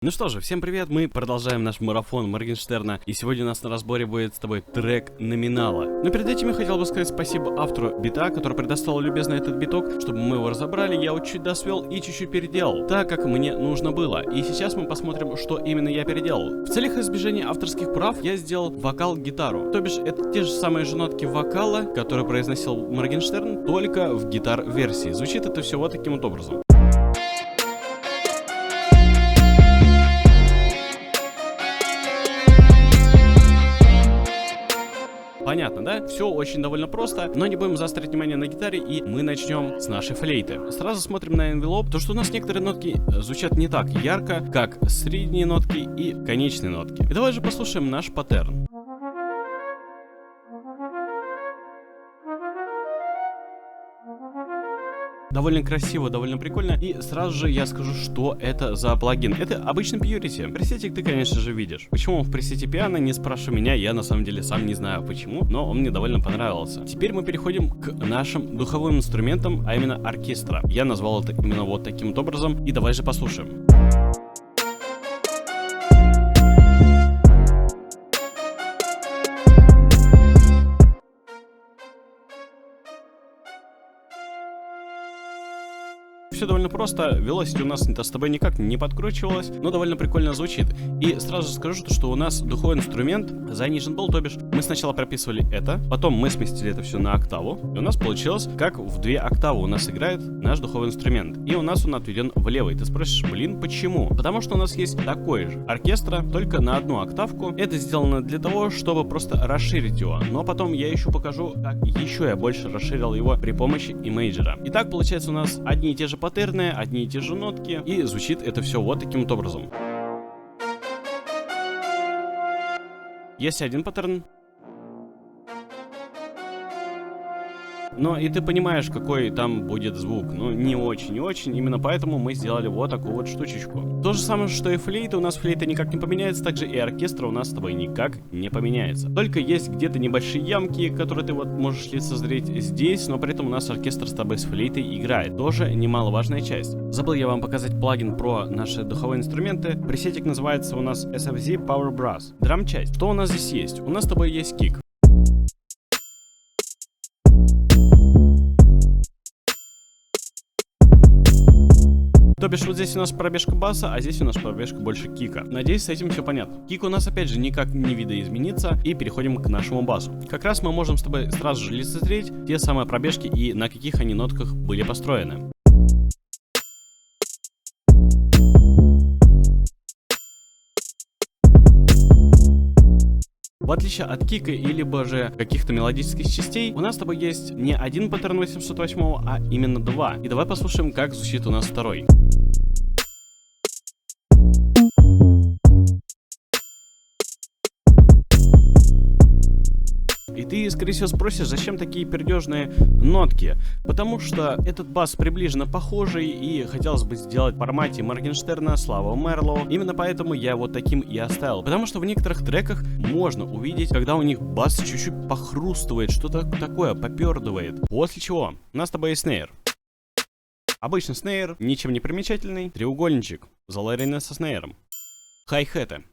Ну что же, всем привет, мы продолжаем наш марафон Моргенштерна, и сегодня у нас на разборе будет с тобой трек Номинала. Но перед этим я хотел бы сказать спасибо автору бита, который предоставил любезно этот биток, чтобы мы его разобрали, я вот чуть досвел и чуть-чуть переделал, так как мне нужно было. И сейчас мы посмотрим, что именно я переделал. В целях избежания авторских прав я сделал вокал-гитару, то бишь это те же самые же нотки вокала, которые произносил Моргенштерн, только в гитар-версии. Звучит это все вот таким вот образом. Понятно, да? Все очень довольно просто, но не будем заострять внимание на гитаре, и мы начнем с нашей флейты. Сразу смотрим на envelope, то что у нас некоторые нотки звучат не так ярко, как средние нотки и конечные нотки. И давай же послушаем наш паттерн. Довольно красиво, довольно прикольно. И сразу же я скажу, что это за плагин. Это обычный Purity. Пресетик ты, конечно же, видишь. Почему он в пресете пиано, не спрашивай меня, я на самом деле сам не знаю почему, но он мне довольно понравился. Теперь мы переходим к нашим духовым инструментам, а именно оркестра. Я назвал это именно вот таким вот образом. И давай же послушаем. Все довольно просто, Velocity у нас с тобой никак не подкручивалось, но довольно прикольно звучит. И сразу скажу, что у нас духовой инструмент занижен был, то бишь мы сначала прописывали это, потом мы сместили это все на октаву, и у нас получилось, как в 2 октавы у нас играет наш духовой инструмент. И у нас он отведен в левый. Ты спросишь, блин, почему? Потому что у нас есть такой же оркестра, только на 1 октавку. Это сделано для того, чтобы просто расширить его. Но потом я еще покажу, как еще я больше расширил его при помощи имейджера. Итак, получается у нас одни и те же паттерны, одни и те же нотки, и звучит это все вот таким вот образом. Есть один паттерн. Но и ты понимаешь, какой там будет звук. Ну, не очень, не очень. Именно поэтому мы сделали вот такую вот штучечку. То же самое, что и флейта. У нас флейта никак не поменяется. Также и оркестр у нас с тобой никак не поменяется. Только есть где-то небольшие ямки, которые ты вот можешь лицезреть здесь. Но при этом у нас оркестр с тобой с флейтой играет. Тоже немаловажная часть. Забыл я вам показать плагин про наши духовые инструменты. Пресетик называется у нас SFZ Power Brass. Драм-часть. Что у нас здесь есть? У нас с тобой есть кик. То бишь вот здесь у нас пробежка баса, а здесь у нас пробежка больше кика. Надеюсь, с этим все понятно. Кик у нас опять же никак не видоизменится, и переходим к нашему басу. Как раз мы можем с тобой сразу же лицезреть те самые пробежки и на каких они нотках были построены. В отличие от кика и либо же каких-то мелодических частей, у нас с тобой есть не один паттерн 808, а именно 2. И давай послушаем, как звучит у нас второй. И ты, скорее всего, спросишь, зачем такие пердежные нотки? Потому что этот бас приближенно похожий, и хотелось бы сделать в формате Моргенштерна, Слава Мэрлоу. Именно поэтому я вот таким и оставил. Потому что в некоторых треках можно увидеть, когда у них бас чуть-чуть похрустывает, что-то такое попердывает. После чего у нас с тобой есть снейр. Обычный снейр, ничем не примечательный, треугольничек, заларенный со снейром. Хай-хеты.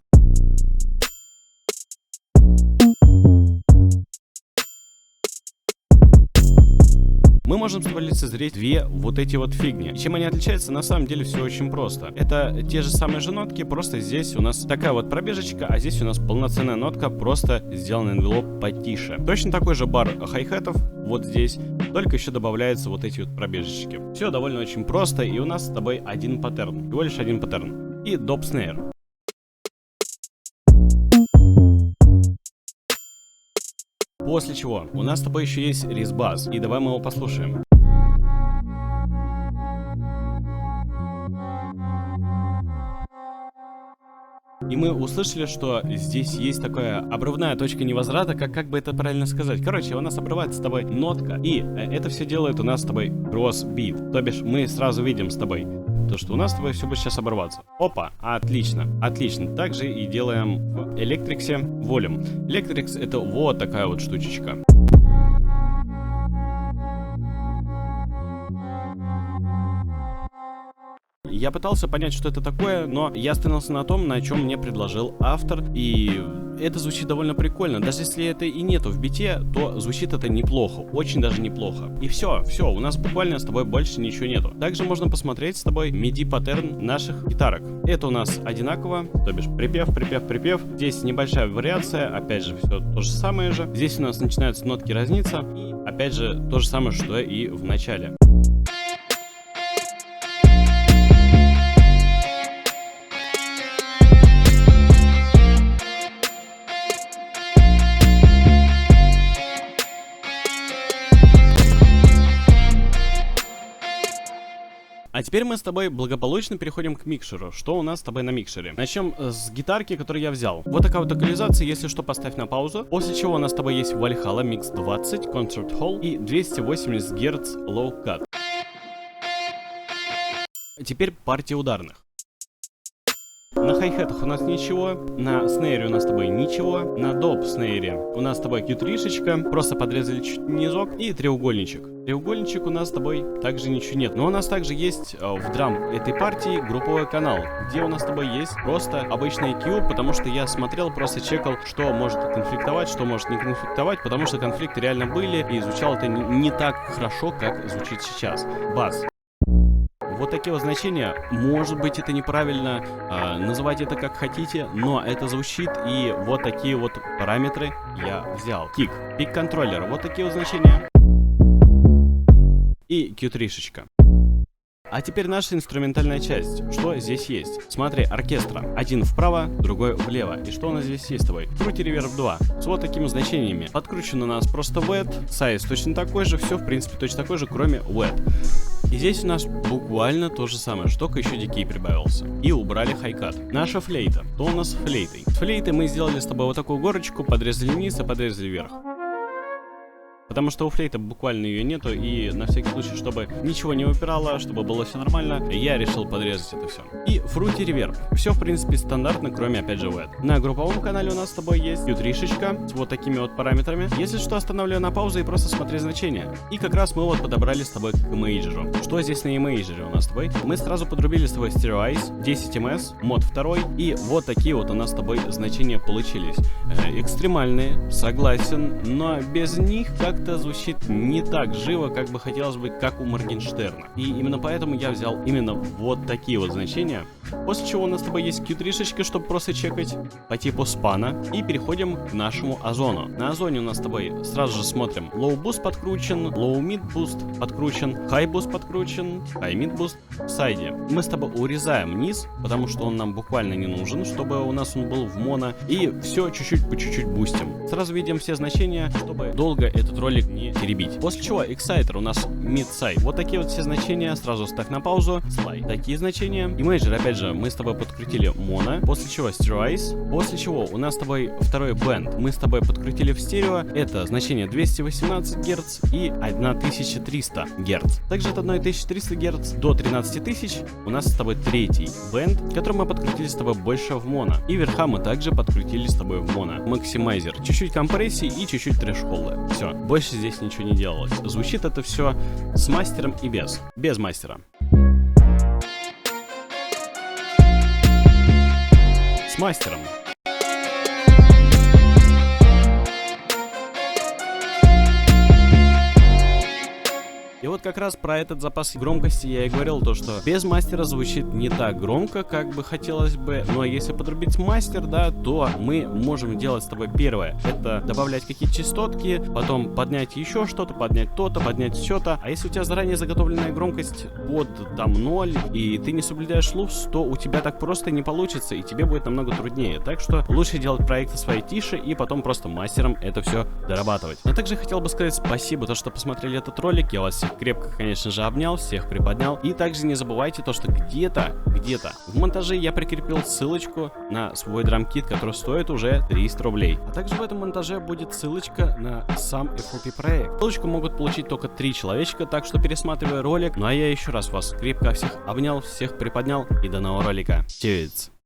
Мы можем с тобой лицезреть 2 вот эти вот фигни. И чем они отличаются, на самом деле все очень просто. Это те же самые же нотки, просто здесь у нас такая вот пробежечка, а здесь у нас полноценная нотка, просто сделан envelope потише. Точно такой же бар хай-хетов вот здесь, только еще добавляются вот эти вот пробежечки. Все довольно очень просто, и у нас с тобой один паттерн, всего лишь один паттерн. И доп снейр. После чего у нас с тобой еще есть рис-бас, и давай мы его послушаем. И мы услышали, что здесь есть такая обрывная точка невозврата, как бы это правильно сказать. Короче, у нас обрывается с тобой нотка, и это все делает у нас с тобой кросс-бит. То бишь мы сразу видим с тобой то, что у нас с тобой все будет сейчас оборваться. Опа, отлично, отлично. Также и делаем в Electrix Volume. Electrix это вот такая вот штучечка. Я пытался понять, что это такое, но я остановился на том, на чем мне предложил автор, и это звучит довольно прикольно. Даже если это и нету в бите, то звучит это неплохо, очень даже неплохо. И все, у нас буквально с тобой больше ничего нету. Также можно посмотреть с тобой MIDI-паттерн наших гитарок. Это у нас одинаково, то бишь припев. Здесь небольшая вариация, опять же, все то же самое же. Здесь у нас начинаются нотки разниться, и опять же, то же самое, что и в начале. А теперь мы с тобой благополучно переходим к микшеру. Что у нас с тобой на микшере? Начнем с гитарки, которую я взял. Вот такая вот эквализация, если что, поставь на паузу. После чего у нас с тобой есть Valhalla Mix 20, Concert Hall и 280 Гц Low Cut. Теперь партия ударных. На хай-хетах у нас ничего, на снейре у нас с тобой ничего, на доп снейре у нас с тобой Q3-шечка, просто подрезали чуть низок, и треугольничек. Треугольничек у нас с тобой также ничего нет. Но у нас также есть в драм этой партии групповой канал, где у нас с тобой есть просто обычный EQ, потому что я смотрел, просто чекал, что может конфликтовать, что может не конфликтовать, потому что конфликты реально были, и звучало это не так хорошо, как звучит сейчас. Бас. Вот такие вот значения, может быть это неправильно, называйте это как хотите, но это звучит, и вот такие вот параметры я взял. Кик, пик-контроллер, вот такие вот значения. И Q3-шечка. А теперь наша инструментальная часть. Что здесь есть? Смотри, оркестра. Один вправо, другой влево. И что у нас здесь есть с тобой? Крути реверб 2. С вот такими значениями. Подкручен у нас просто wet. Сайз точно такой же. Все, в принципе, точно такой же, кроме wet. И здесь у нас буквально то же самое, что только еще дикей прибавился. И убрали хайкат. Наша флейта. Что у нас с флейтой? С флейтой мы сделали с тобой вот такую горочку, подрезали вниз и подрезали вверх. Потому что у флейта буквально ее нету, и на всякий случай, чтобы ничего не выпирало, чтобы было все нормально, я решил подрезать это все. И Fruity Reverb. Все, в принципе, стандартно, кроме, опять же, wet. На групповом канале у нас с тобой есть Q3-шечка с вот такими вот параметрами. Если что, останавливаю на паузу и просто смотри значения. И как раз мы вот подобрали с тобой к имейджеру. Что здесь на имейджере у нас с тобой? Мы сразу подрубили с тобой Stereo Eyes, 10 ms, мод 2, и вот такие вот у нас с тобой значения получились. Экстремальные, согласен, но без них как-то звучит не так живо, как бы хотелось бы, как у Моргенштерна. И именно поэтому я взял именно вот такие вот значения. После чего у нас с тобой есть Q3-шечка, чтобы просто чекать по типу спана. И переходим к нашему озону. На озоне у нас с тобой сразу же смотрим. Low Boost подкручен, Low Mid Boost подкручен, High Boost подкручен, High Mid Boost в сайде. Мы с тобой урезаем низ, потому что он нам буквально не нужен, чтобы у нас он был в моно. И все чуть-чуть по чуть-чуть бустим. Сразу видим все значения, чтобы долго этот ролик не теребить. После чего Exciter у нас Mid-Side. Вот такие вот все значения. Сразу ставь на паузу. Slide. Такие значения. Imagine, опять же, мы с тобой подкрутили моно. После чего Stereo Eyes. После чего у нас с тобой второй бенд. Мы с тобой подкрутили в стерео. Это значение 218 Гц и 1300 Гц. Также от 1300 Гц до 13000 у нас с тобой третий бенд, который мы подкрутили с тобой больше в моно. И верха мы также подкрутили с тобой в моно. Максимайзер. Чуть-чуть компрессии и чуть-чуть трэш-холда. Все. Больше здесь ничего не делалось. Звучит это все с мастером и без. Без мастера. С мастером. И вот как раз про этот запас громкости я и говорил, то что без мастера звучит не так громко, как бы хотелось бы, но если подрубить мастер, да, то мы можем делать с тобой первое. Это добавлять какие-то частотки, потом поднять еще что-то, поднять то-то, поднять все-то. А если у тебя заранее заготовленная громкость под там 0, и ты не соблюдаешь лупс, то у тебя так просто не получится, и тебе будет намного труднее. Так что лучше делать проекты свои тише, и потом просто мастером это все дорабатывать. Но также хотел бы сказать спасибо, то что посмотрели этот ролик. Я вас всех крепко, конечно же, обнял, всех приподнял. И также не забывайте то, что где-то в монтаже я прикрепил ссылочку на свой драмкит, который стоит уже 300 рублей. А также в этом монтаже будет ссылочка на сам FLP проект. Ссылочку могут получить только 3 человечка, так что пересматривай ролик. Ну а я еще раз вас крепко всех обнял, всех приподнял, и до нового ролика. Чао.